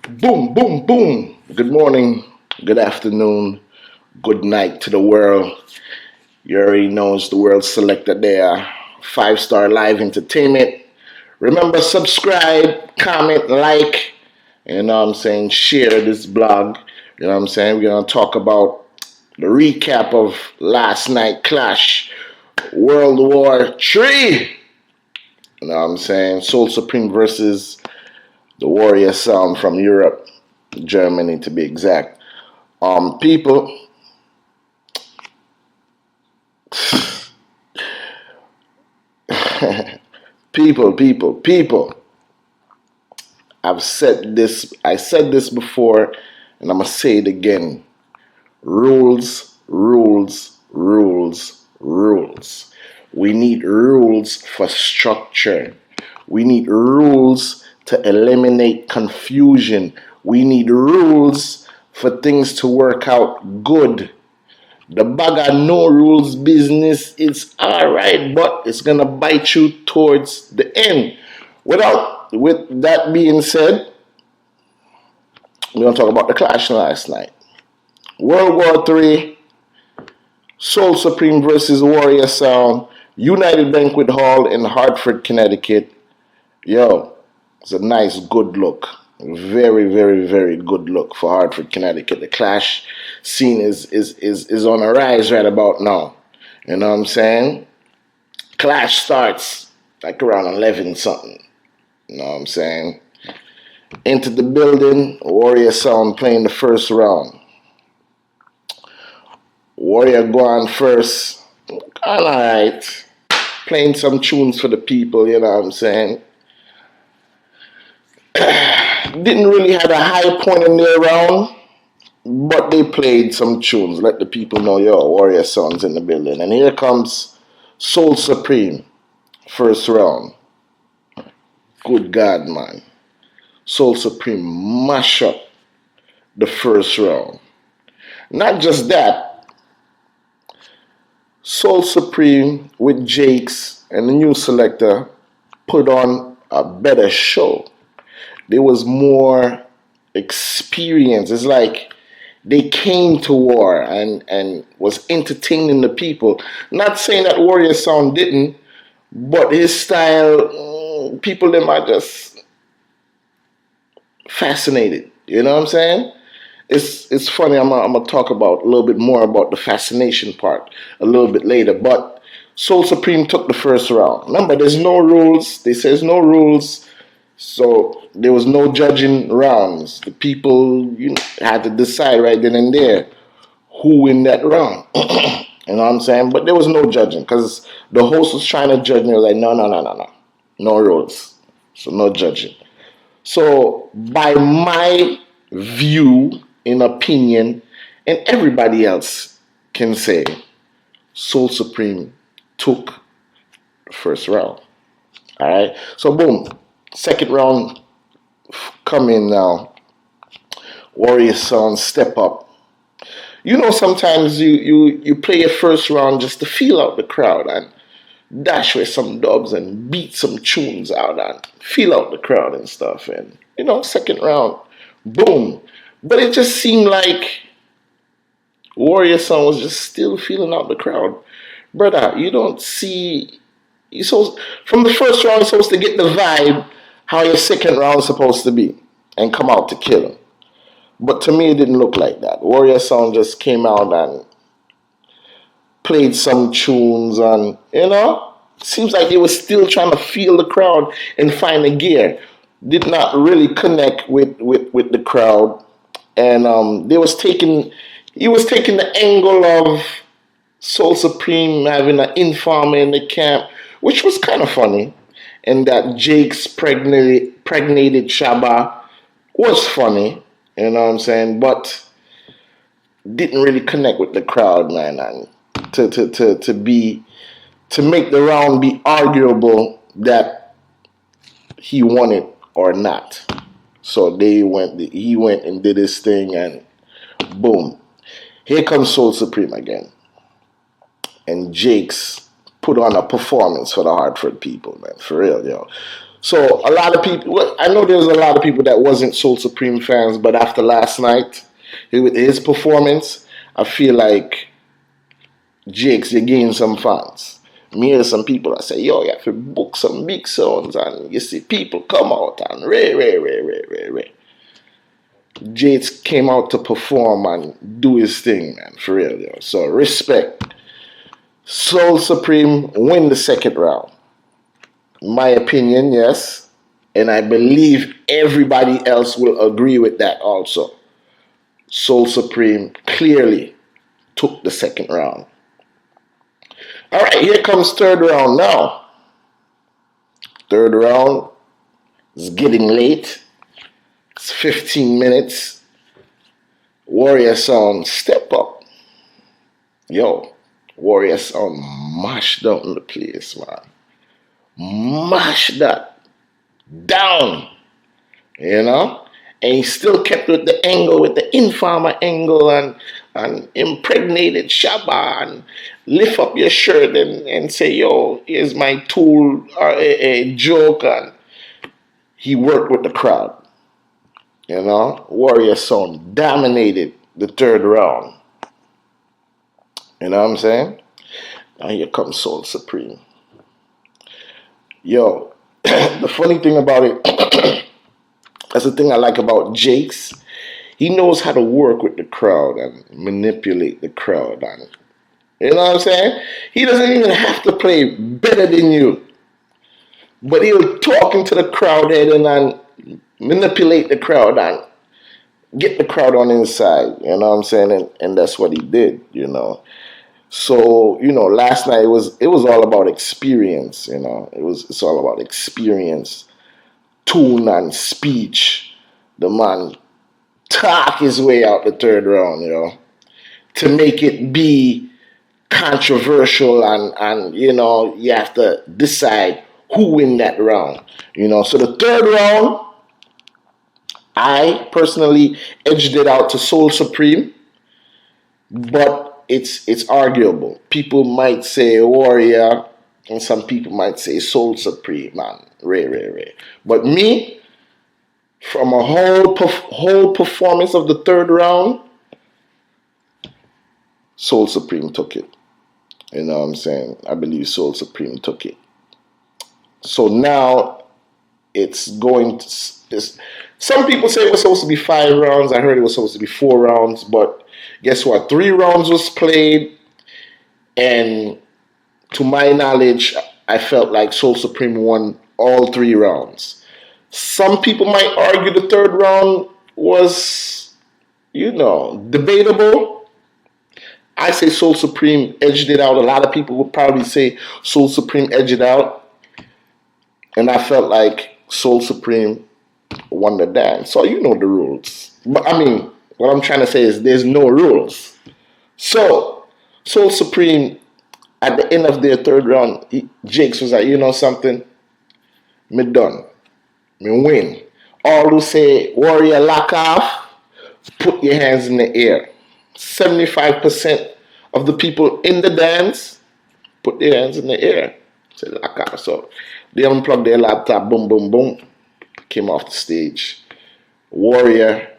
Boom, boom, boom. Good morning, good afternoon, good night to the world. You already know it's the world selected there. 5 Star Live Entertainment. Remember, subscribe, comment, like, you know what I'm saying, share this blog. You know what I'm saying? We're going to talk about the recap of last night clash, World War III. You know what I'm saying? Soul Supreme versus the Warrior Sound from Europe, Germany to be exact. People, people. I said this before, and I'm gonna say it again. Rules, rules, rules, rules. We need rules for structure. We need rules to eliminate confusion. We need rules for things to work out good. The bag of no rules business is alright, but it's gonna bite you towards the end. With that being said, we're gonna talk about the clash last night. World War III, Soul Supreme versus Warrior Sound, United Banquet Hall in Hartford, Connecticut. Yo, it's a nice, good look. Very, very, very good look for Hartford, Connecticut. The clash scene is on a rise right about now. You know what I'm saying? Clash starts like around 11 something. You know what I'm saying? Into the building, Warrior Sound playing the first round. Warrior go on first. Alright. Playing some tunes for the people, you know what I'm saying? Didn't really have a high point in their round, but they played some tunes. Let the people know, yo, Warrior Sound's in the building. And here comes Soul Supreme, first round. Good God, man. Soul Supreme mash up the first round. Not just that, Soul Supreme with Jakes and the new selector put on a better show. There was more experience. It's like they came to Warr and was entertaining the people. Not saying that Warrior Sound didn't, but his style, people them are just fascinated. You know what I'm saying? It's funny. I'm gonna talk about a little bit more about the fascination part a little bit later. But Soul Supreme took the first round. Remember, there's no rules. They say there's no rules, so there was no judging rounds. The people had to decide right then and there who win that round. You know what I'm saying? But there was no judging because the host was trying to judge me. I was like, no, no, no, no, no, no rules, so no judging. So, by my view, in opinion, and everybody else can say, Soul Supreme took the first round. All right. So, boom, second round come in now. Warrior Sound step up. You know, sometimes you play your first round just to feel out the crowd and dash with some dubs and beat some tunes out and feel out the crowd and stuff. And second round, boom. But it just seemed like Warrior Son was just still feeling out the crowd. Brother, you don't see you so from the first round you're supposed to get the vibe how your second round is supposed to be and come out to kill him. But to me it didn't look like that. Warrior Son just came out and played some tunes and seems like he was still trying to feel the crowd and find a gear. Did not really connect with the crowd, and he was taking the angle of Soul Supreme having an informer in the camp, which was kind of funny, and that Jake's pregnated Shaba was funny, you know what I'm saying, but didn't really connect with the crowd, man, and to make the round be arguable that he won it or not. So he went and did his thing, and boom, here comes Soul Supreme again, and Jake's put on a performance for the Hartford people, man, for real, yo. So a lot of people, well, I know there's a lot of people that wasn't Soul Supreme fans, but after last night, with his performance, I feel like Jakes, you gain some fans. Me hear some people that say, yo, you have to book some big sounds, and you see people come out and ray. Jakes came out to perform and do his thing, man, for real, yo. So respect. Soul Supreme win the second round. My opinion, yes. And I believe everybody else will agree with that also. Soul Supreme clearly took the second round. All right, here comes third round now. Third round is getting late. It's 15 minutes. Warrior Sound, step up. Yo, Warrior Sound mashed down the place, man. Mash that down, you know, and he still kept with the angle, with the informer angle, and impregnated Shabba, and lift up your shirt and say, yo, here's my tool, or a joke, and he worked with the crowd, you know. Warrior Sound dominated the third round, you know what I'm saying? Now here comes Soul Supreme. Yo, the funny thing about it, that's the thing I like about Jakes. He knows how to work with the crowd and manipulate the crowd. And you know what I'm saying? He doesn't even have to play better than you. But he'll talk into the crowd head and manipulate the crowd and get the crowd on his side. You know what I'm saying? And that's what he did, you know. So, you know, last night it was all about experience, you know. It's all about experience, tune and speech. The man talk his way out the third round, you know, to make it be controversial, and you know, you have to decide who win that round. You know, so the third round, I personally edged it out to Soul Supreme, but it's arguable. People might say Warrior, and some people might say Soul Supreme, man. Ray. But me, from a whole performance of the third round, Soul Supreme took it. You know what I'm saying? I believe Soul Supreme took it. So now it's going to. Some people say it was supposed to be 5 rounds. I heard it was supposed to be 4 rounds, but guess what? 3 rounds was played, and to my knowledge, I felt like Soul Supreme won all 3 rounds. Some people might argue the third round was, you know, debatable. I say Soul Supreme edged it out. A lot of people would probably say Soul Supreme edged it out. And I felt like Soul Supreme won the dance. So you know the rules. But I mean, what I'm trying to say is there's no rules. So Soul Supreme, at the end of their third round, Jakes was like, you know something? Me done. Me win. All who say Warrior lock off, put your hands in the air. 75% of the people in the dance put their hands in the air. Say lock off. So they unplugged their laptop, boom, came off the stage. Warrior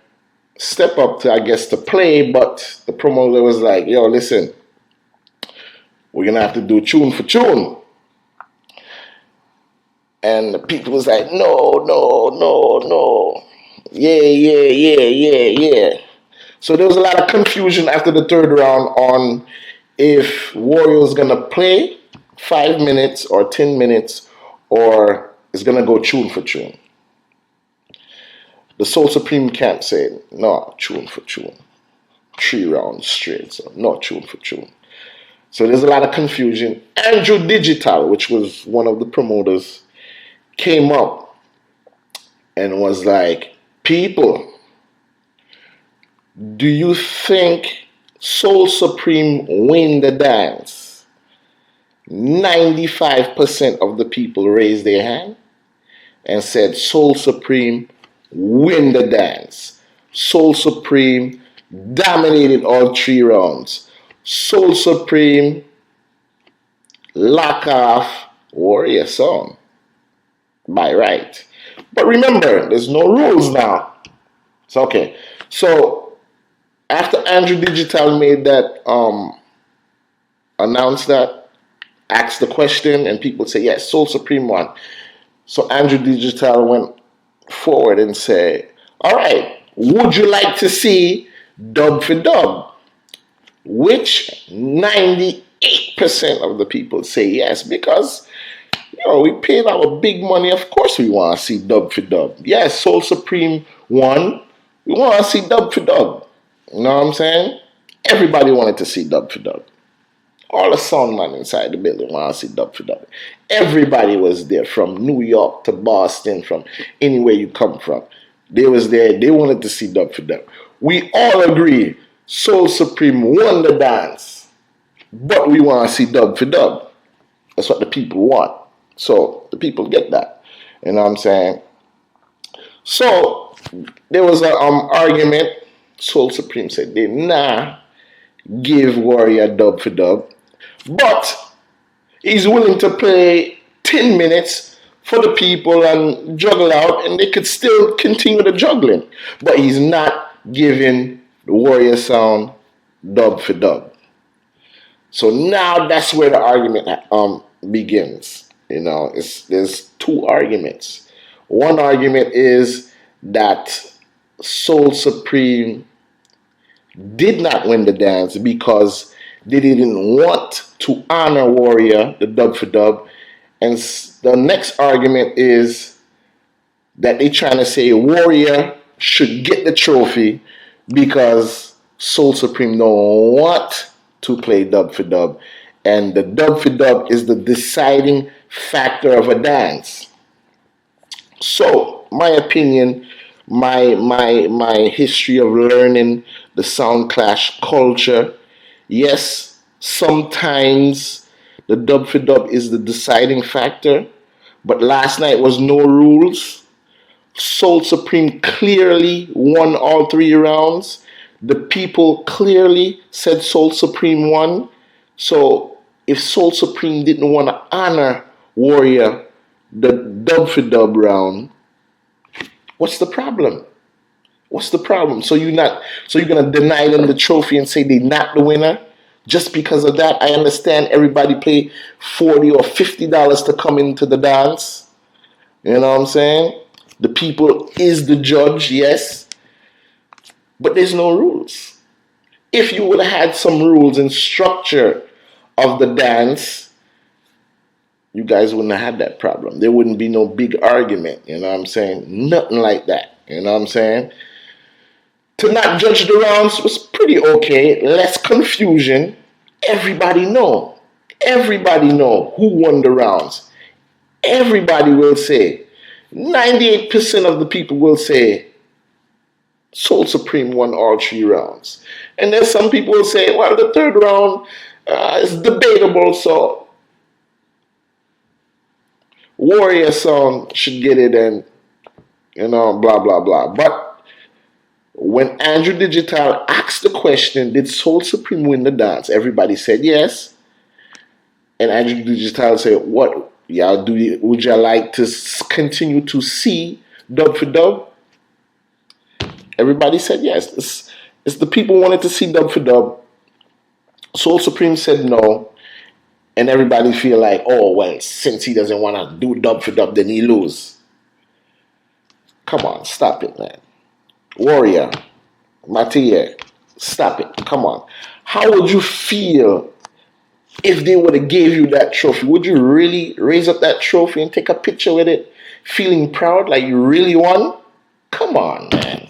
step up to, I guess, to play, but the promoter was like, yo, listen, we're gonna have to do tune for tune. And the people was like, no. Yeah. So there was a lot of confusion after the third round on if Warrior was gonna play 5 minutes or 10 minutes or is gonna go tune for tune. The Soul Supreme camp said, no, tune for tune. 3 rounds straight, so no tune for tune. So there's a lot of confusion. Andrew Digital, which was one of the promoters, came up and was like, people, do you think Soul Supreme win the dance? 95% of the people raised their hand and said Soul Supreme win the dance. Soul Supreme dominated all 3 rounds. Soul Supreme lock off Warrior Sound. by right. But remember, there's no rules now. It's okay. So after Andrew Digital made that announced that, asked the question, and people say yes, Soul Supreme won. So Andrew Digital went forward and said, all right, would you like to see dub for dub? Which 98% of the people say yes, because we paid our big money. Of course we want to see dub for dub. Yes, Soul Supreme won. We want to see dub for dub. You know what I'm saying? Everybody wanted to see dub for dub. All the soundman inside the building want to see dub for dub. Everybody was there, from New York to Boston, from anywhere you come from. They was there. They wanted to see dub for dub. We all agree Soul Supreme won the dance, but we want to see dub for dub. That's what the people want. So the people get that. You know what I'm saying? So there was an argument. Soul Supreme said they give Warrior dub for dub, but he's willing to play 10 minutes for the people and juggle out, and they could still continue the juggling. But he's not giving the Warrior sound dub for dub. So now that's where the argument begins. There's two arguments. One argument is that Soul Supreme did not win the dance because they didn't want to honor Warrior, the dub for dub. And the next argument is that they're trying to say Warrior should get the trophy because Soul Supreme don't want to play dub for dub. And the dub for dub is the deciding factor of a dance. So, my opinion, my history of learning the sound clash culture, yes, sometimes the dub for dub is the deciding factor, but last night was no rules. Soul Supreme clearly won all 3 rounds. The people clearly said Soul Supreme won. So if Soul Supreme didn't want to honor Warrior, the dub for dub round, what's the problem? What's the problem? So you're gonna deny them the trophy and say they're not the winner just because of that? I understand everybody pay $40 or $50 to come into the dance. You know what I'm saying? The people is the judge, yes, but there's no rules. If you would have had some rules and structure of the dance, you guys wouldn't have had that problem. There wouldn't be no big argument. You know what I'm saying? Nothing like that. You know what I'm saying? To not judge the rounds was pretty okay. Less confusion. Everybody know. Everybody know who won the rounds. Everybody will say. 98% of the people will say Soul Supreme won all 3 rounds. And then some people will say, well, the 3rd round is debatable, so Warrior sound should get it, and blah blah blah. But when Andrew Digital asked the question, did Soul Supreme win the dance? Everybody said yes. And Andrew Digital said, what y'all do? Would you like to continue to see dub for dub? Everybody said yes. It's the people wanted to see dub for dub. Soul Supreme said no. And everybody feel like, oh, well, since he doesn't want to do dub for dub, then he lose. Come on, stop it, man. Warrior, Mathieu, stop it. Come on. How would you feel if they would have gave you that trophy? Would you really raise up that trophy and take a picture with it, feeling proud like you really won? Come on, man.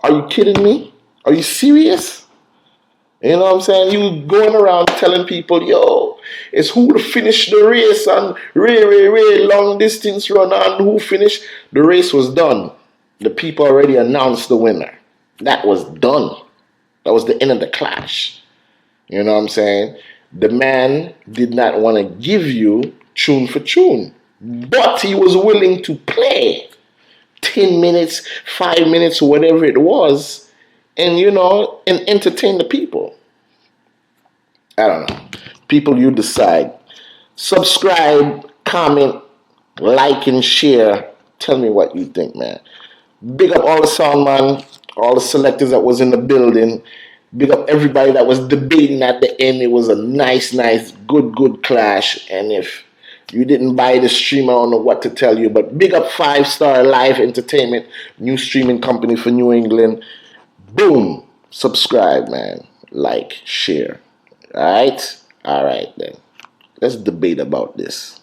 Are you kidding me? Are you serious? You know what I'm saying? You going around telling people, yo, it's who to finish the race and Ray, long distance run, and who finished. The race was done. The people already announced the winner. That was done. That was the end of the clash. You know what I'm saying? The man did not want to give you tune for tune, but he was willing to play 10 minutes, 5 minutes, whatever it was, and and entertain the people. I don't know. People, you decide. Subscribe, comment, Like and share. Tell me what you think, man. Big up all the sound man, all the selectors that was in the building. Big up everybody that was debating at the end. It was a nice, good clash. And if you didn't buy the stream, I don't know what to tell you. But big up 5 Star Live Entertainment, new streaming company for New England. Boom. Subscribe, man. Like, share. All right then. Let's debate about this.